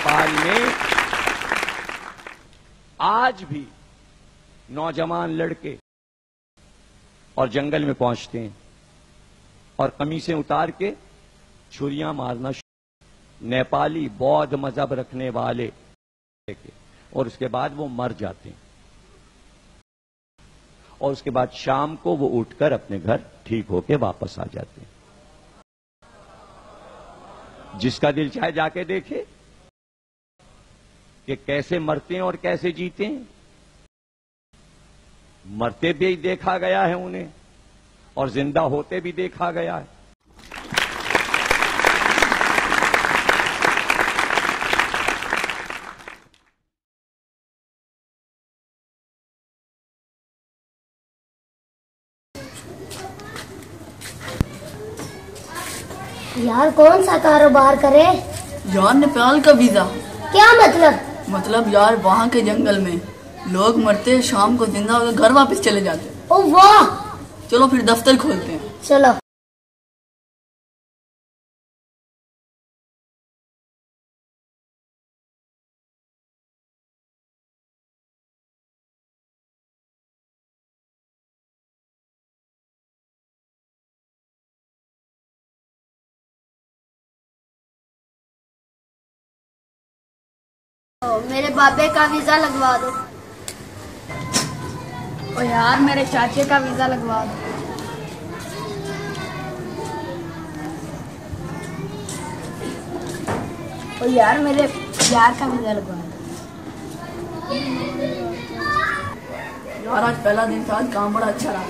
नेपाल में आज भी नौजवान लड़के और जंगल में पहुंचते हैं और कमीजें उतार के छुरियां मारना नेपाली बौद्ध मजहब रखने वाले, और उसके बाद वो मर जाते हैं और उसके बाद शाम को वो उठकर अपने घर ठीक होके वापस आ जाते हैं। जिसका दिल चाहे जाके देखे कि कैसे मरते हैं और कैसे जीते हैं। मरते भी देखा गया है उन्हें और जिंदा होते भी देखा गया है। यार कौन सा कारोबार करे? यार नेपाल का वीजा। क्या मतलब? मतलब यार वहाँ के जंगल में लोग मरते, शाम को जिंदा होकर घर वापस चले जाते। ओ वाह! चलो फिर दफ्तर खोलते हैं। चलो। मेरे बाबे का वीजा लगवा दो। ओ यार मेरे चाचे का वीजा लगवा दो। ओ यार मेरे यार का वीजा लगवा दो। यार आज पहला दिन था, आज काम बड़ा अच्छा रहा।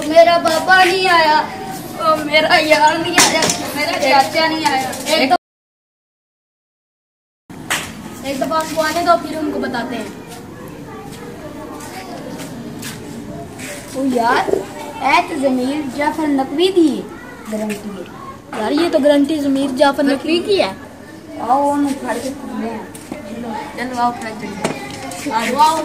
मेरा बाबा नहीं आया, ओ मेरा यार नहीं आया, मेरा चाचा नहीं आया। एक दफा उनको आने दो, फिर उनको बताते हैं। ओ यार ऐत जमीर जाफर नकवी की गारंटी है। यार ये तो गारंटी जमीर जाफर नकवी की है। आओ हम खड़ के चलो आओ,